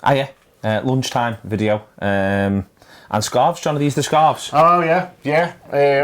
Yeah. Lunchtime video. And scarves, John, are these the scarves? Oh, yeah.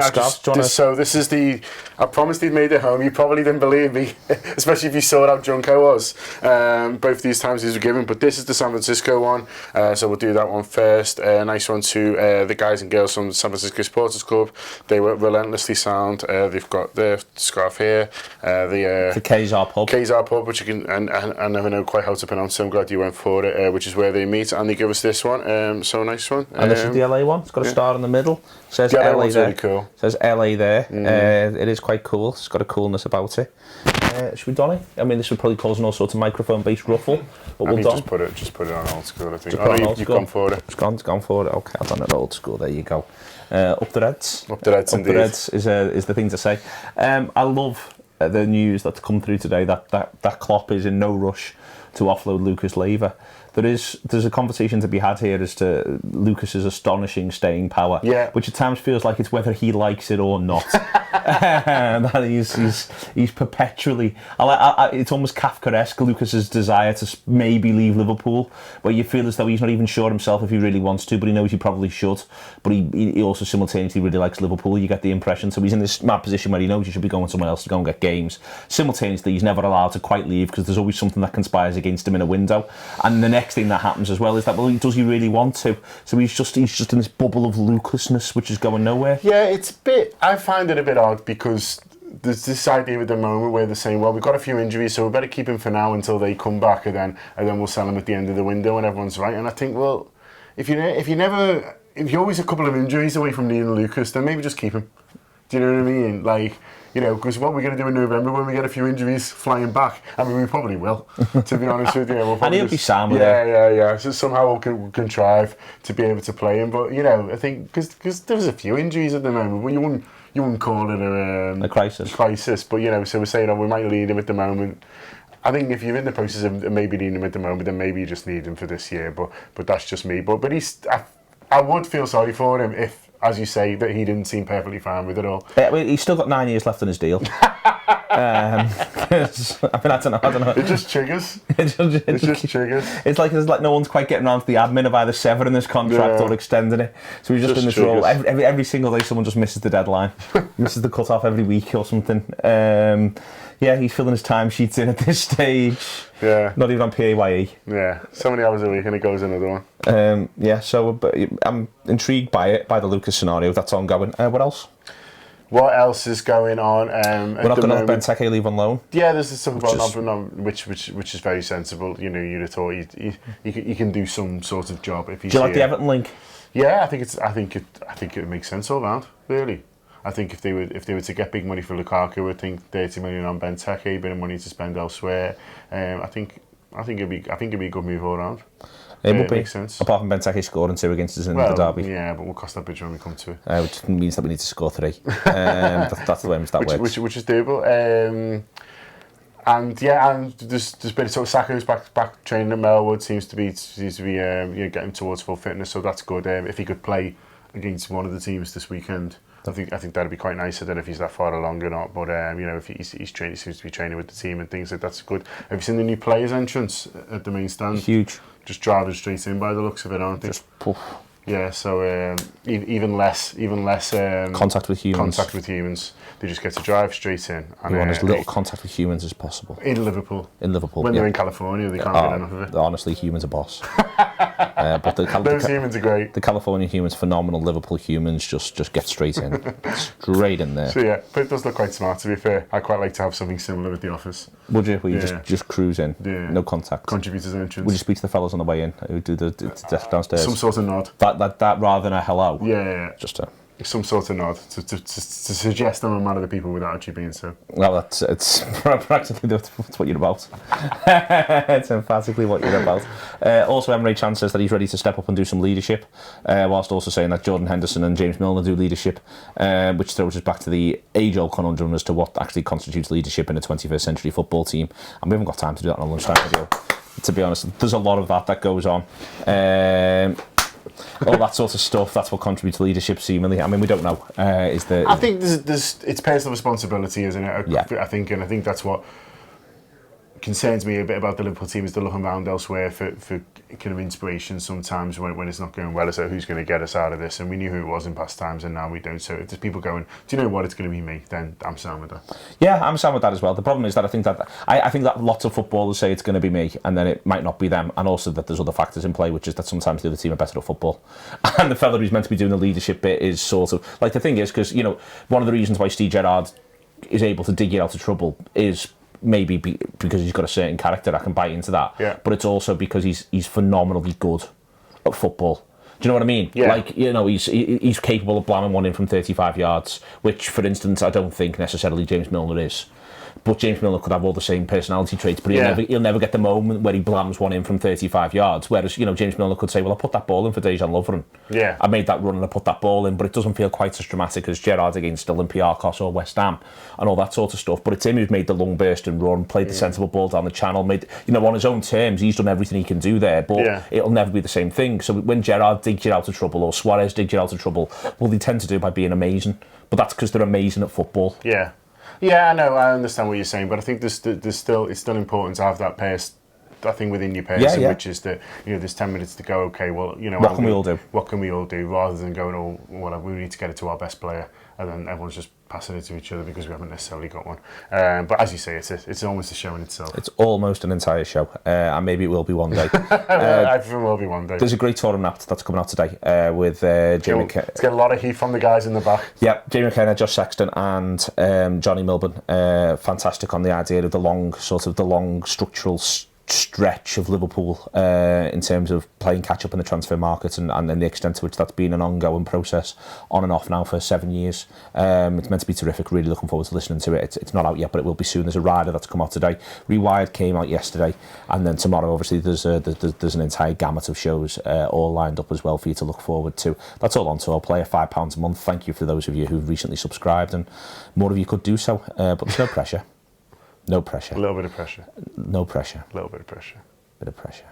Scarves, so this is I promised he'd made it home. You probably didn't believe me, especially if you saw how drunk I was. Both these times these were given, but this is the San Francisco one. So we'll do that one first. Nice one to the guys and girls from the San Francisco Supporters Club. They were relentlessly sound. They've got the scarf here. The Kazar Pub. Kazar Pub, which you can, and I never know quite how to pronounce, so I'm glad you went for it, which is where they meet. And they give us this one. So nice one. And this is the LA one. It's got a star in the middle. Says yeah, LA there. Really cool. Says LA there. It is quite cool. It's got a coolness about it. Should we don it? I mean, this would probably cause all sorts of microphone-based ruffle, but we'll don. Just put it on old school, I think. You've gone for it. It's gone for it. Okay, I've done it old school. There you go. Up the Reds. Up the Reds, indeed. Up the Reds is the thing to say. I love the news that's come through today that Klopp is in no rush to offload Lucas Leiva. There's a conversation to be had here as to Lucas's astonishing staying power, which at times feels like it's whether he likes it or not. That he's perpetually. It's almost Kafkaesque, Lucas's desire to maybe leave Liverpool, where you feel as though he's not even sure himself if he really wants to, but he knows he probably should. But he also simultaneously really likes Liverpool. You get the impression. So he's in this mad position where he knows he should be going somewhere else to go and get games. Simultaneously, he's never allowed to quite leave because there's always something that conspires against him in a window. And the next thing that happens as well is that, well, does he really want to? So he's just in this bubble of Lucasness, which is going nowhere. Yeah, I find it a bit odd because there's this idea at the moment where they're saying, well, we've got a few injuries, so we better keep him for now until they come back, and then we'll sell him at the end of the window and everyone's right. And I think, well, if you're always a couple of injuries away from needing Lucas, then maybe just keep him. Do you know what I mean? Like, you know, because what we're going to do in November when we get a few injuries flying back, I mean, we probably will, to be honest with you. And he'll be sound with it. Yeah. So somehow we'll contrive to be able to play him. But, you know, I think, because there's a few injuries at the moment, but you wouldn't call it a crisis. But, you know, so we're saying, we might need him at the moment. I think if you're in the process of maybe needing him at the moment, then maybe you just need him for this year. But that's just me. But I would feel sorry for him if, as you say, that he didn't seem perfectly fine with it all. He's still got 9 years left on his deal. I don't know. It just triggers. It just triggers. It's like no one's quite getting around to the admin of either severing his contract or extending it. So he's just in this role. Every single day someone just misses the deadline. Misses the cut-off every week or something. He's filling his timesheets in at this stage. Yeah. Not even on PAYE. Yeah. So many hours a week and it goes another one. So I'm intrigued by the Lucas scenario that's ongoing. What else? What else is going on? We're not going to let Benteke leave on loan. Yeah, there's stuff about which is very sensible. You know, you'd have thought he can do some sort of job if he's. Do you like the Everton link? Yeah, I think it makes sense all round. Really, I think if they were to get big money for Lukaku, I think 30 million on Benteke, a bit of money to spend elsewhere. I think it'd be a good move all round. It would be. Makes sense. Apart from Benteke scoring 2 against us in the derby. Yeah, but we'll cross that bridge when we come to it. Which means that we need to score 3. That's the way that works. Which is doable. And there's been sort of Saka's back training at Melwood seems to be getting towards full fitness, so that's good. If he could play against one of the teams this weekend, I think that'd be quite nice. I don't know if he's that far along or not, but if he's training, he seems to be training with the team and things like that's good. Have you seen the new players' entrance at the main stand? Huge. Just driving straight in by the looks of it, aren't they? Just poof. Yeah, so even less contact with humans. They just get to drive straight in. And you want as little contact with humans as possible. In Liverpool. When they're in California, they can't get enough of it. Honestly, humans are boss. But those humans are great. The California humans, phenomenal. Liverpool humans just get straight in. Straight in there. So yeah, but it does look quite smart, to be fair. I'd quite like to have something similar at the office. Would you? Where you just cruise in? Yeah. No contact. Contributors entrance. Would you speak to the fellas on the way in? Who do the desk downstairs? Some sort of nod. That rather than a hello. Yeah. Just some sort of nod to suggest I'm a man of the people without actually being so. Well, it's practically that's what you're about. It's emphatically what you're about. Also, Emre Can says that he's ready to step up and do some leadership, whilst also saying that Jordan Henderson and James Milner do leadership, which throws us back to the age-old conundrum as to what actually constitutes leadership in a 21st century football team. And we haven't got time to do that on a lunchtime video. To be honest, there's a lot of that goes on. All that sort of stuff, that's what contributes to leadership seemingly. I mean, we don't know. I think it's personal responsibility, isn't it? Yeah. I think that's what concerns me a bit about the Liverpool team is they're looking around elsewhere for kind of inspiration sometimes when it's not going well. So who's going to get us out of this? And we knew who it was in past times, and now we don't. So if there's people going, do you know what, it's going to be me, then I'm sound with that. Yeah, I'm sound with that as well. The problem is that I think that lots of footballers say it's going to be me, and then it might not be them, and also that there's other factors in play, which is that sometimes the other team are better at football, and the fella who's meant to be doing the leadership bit is sort of like, the thing is, because one of the reasons why Steve Gerrard is able to dig you out of trouble is maybe because he's got a certain character. I can buy into that. Yeah. But it's also because he's phenomenally good at football. Do you know what I mean? Yeah. Like, he's capable of blamming one in from 35 yards, which, for instance, I don't think necessarily James Milner is. But James Milner could have all the same personality traits, but he'll never get the moment where he blams one in from 35 yards. Whereas, James Milner could say, well, I put that ball in for Dejan Lovren. Yeah. I made that run and I put that ball in, but it doesn't feel quite as dramatic as Gerrard against Olympiacos or West Ham and all that sort of stuff. But it's him who's made the long burst and run, played the sensible ball down the channel, made, on his own terms, he's done everything he can do there, but it'll never be the same thing. So when Gerrard digs you out of trouble or Suarez digs you out of trouble, well, they tend to do it by being amazing. But that's because they're amazing at football. Yeah. Yeah, I know. I understand what you're saying, but I think it's still important to have that pace, that thing within your person, which is that there's 10 minutes to go. Okay, well, what can we all do? What can we all do? Rather than going, oh, well, we need to get it to our best player, and then everyone's just passing it to each other because we haven't necessarily got one. But as you say, it's almost a show in itself. It's almost an entire show, and maybe it will be one day. I think it will be one day. There's a great tournament that's coming out today with Jamie McKenna. Let's get a lot of heat from the guys in the back. Yeah, Jamie McKenna, Josh Sexton, and Johnny Milburn. Fantastic on the idea of the long structural stretch of Liverpool in terms of playing catch up in the transfer market and then the extent to which that's been an ongoing process on and off now for 7 years. It's meant to be terrific. Really looking forward to listening to it. It's not out yet, but it will be soon. There's a rider that's come out today. Rewired came out yesterday, and then tomorrow obviously there's an entire gamut of shows all lined up as well for you to look forward to. That's all on Tour Player, £5 a month. Thank you for those of you who've recently subscribed, and more of you could do so, but there's no pressure. No pressure. A little bit of pressure. No pressure. A little bit of pressure. Bit of pressure.